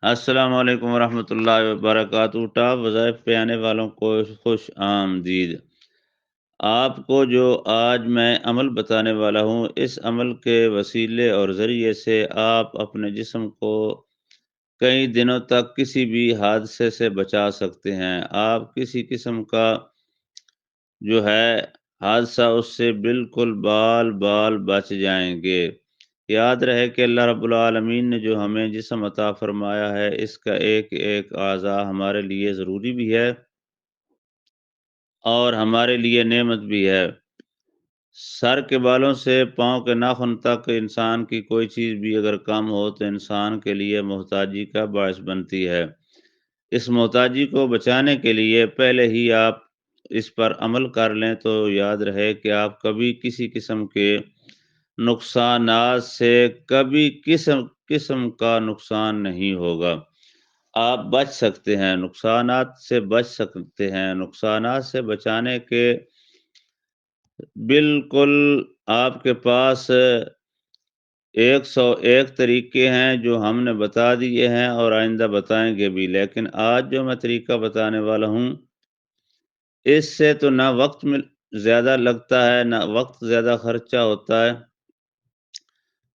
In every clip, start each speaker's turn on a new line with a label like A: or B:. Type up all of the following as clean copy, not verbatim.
A: السلام علیکم ورحمۃ اللہ وبرکاتہ۔ ٹاپ وظائف پہ آنے والوں کو خوش آمدید۔ آپ کو جو آج میں عمل بتانے والا ہوں، اس عمل کے وسیلے اور ذریعے سے آپ اپنے جسم کو کئی دنوں تک کسی بھی حادثے سے بچا سکتے ہیں۔ آپ کسی قسم کا جو ہے حادثہ اس سے بالکل بال بال بچ جائیں گے۔ یاد رہے کہ اللہ رب العالمین نے جو ہمیں جسم عطا فرمایا ہے، اس کا ایک ایک اعضاء ہمارے لیے ضروری بھی ہے اور ہمارے لیے نعمت بھی ہے۔ سر کے بالوں سے پاؤں کے ناخن تک انسان کی کوئی چیز بھی اگر کم ہو تو انسان کے لیے محتاجی کا باعث بنتی ہے۔ اس محتاجی کو بچانے کے لیے پہلے ہی آپ اس پر عمل کر لیں تو یاد رہے کہ آپ کبھی کسی قسم کے نقصانات سے کبھی قسم کا نقصان نہیں ہوگا۔ آپ بچ سکتے ہیں، نقصانات سے بچ سکتے ہیں۔ نقصانات سے بچانے کے بالکل آپ کے پاس 101 طریقے ہیں جو ہم نے بتا دیے ہیں اور آئندہ بتائیں گے بھی، لیکن آج جو میں طریقہ بتانے والا ہوں، اس سے تو نہ وقت میں زیادہ لگتا ہے، نہ وقت زیادہ خرچہ ہوتا ہے،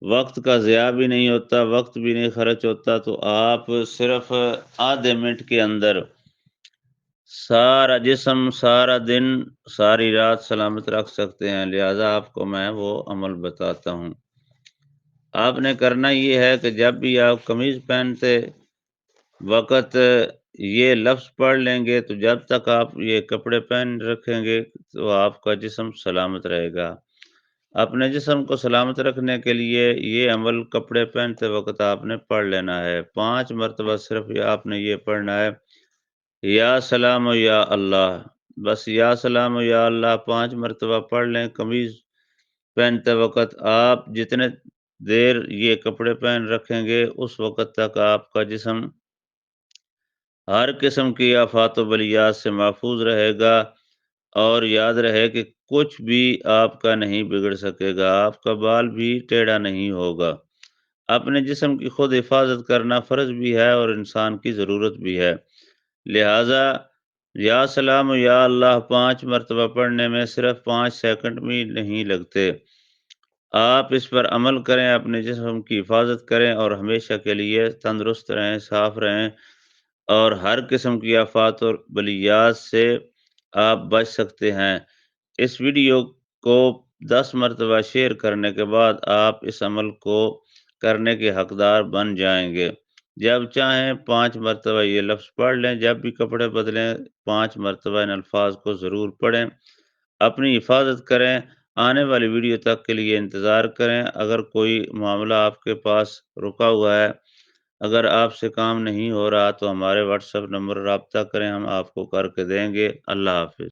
A: وقت کا ضیاع بھی نہیں ہوتا، وقت بھی نہیں خرچ ہوتا، تو آپ صرف آدھے منٹ کے اندر سارا جسم، سارا دن، ساری رات سلامت رکھ سکتے ہیں۔ لہذا آپ کو میں وہ عمل بتاتا ہوں۔ آپ نے کرنا یہ ہے کہ جب بھی آپ قمیض پہنتے وقت یہ لفظ پڑھ لیں گے تو جب تک آپ یہ کپڑے پہن رکھیں گے تو آپ کا جسم سلامت رہے گا۔ اپنے جسم کو سلامت رکھنے کے لیے یہ عمل کپڑے پہنتے وقت آپ نے پڑھ لینا ہے۔ 5 مرتبہ صرف آپ نے یہ پڑھنا ہے، یا سلام و یا اللہ۔ بس یا سلام و یا اللہ 5 مرتبہ پڑھ لیں۔ قمیض پہنتے وقت آپ جتنے دیر یہ کپڑے پہن رکھیں گے اس وقت تک آپ کا جسم ہر قسم کی آفات و بلیات سے محفوظ رہے گا، اور یاد رہے کہ کچھ بھی آپ کا نہیں بگڑ سکے گا، آپ کا بال بھی ٹیڑھا نہیں ہوگا۔ اپنے جسم کی خود حفاظت کرنا فرض بھی ہے اور انسان کی ضرورت بھی ہے۔ لہٰذا یا سلام و یا اللہ 5 مرتبہ پڑھنے میں صرف 5 سیکنڈ بھی نہیں لگتے۔ آپ اس پر عمل کریں، اپنے جسم کی حفاظت کریں اور ہمیشہ کے لیے تندرست رہیں، صاف رہیں اور ہر قسم کی آفات اور بلیات سے آپ بچ سکتے ہیں۔ اس ویڈیو کو 10 مرتبہ شیئر کرنے کے بعد آپ اس عمل کو کرنے کے حقدار بن جائیں گے۔ جب چاہیں 5 مرتبہ یہ لفظ پڑھ لیں، جب بھی کپڑے بدلیں 5 مرتبہ ان الفاظ کو ضرور پڑھیں۔ اپنی حفاظت کریں، آنے والی ویڈیو تک کے لیے انتظار کریں۔ اگر کوئی معاملہ آپ کے پاس رکا ہوا ہے، اگر آپ سے کام نہیں ہو رہا تو ہمارے واٹس ایپ نمبر رابطہ کریں، ہم آپ کو کر کے دیں گے۔ اللہ حافظ۔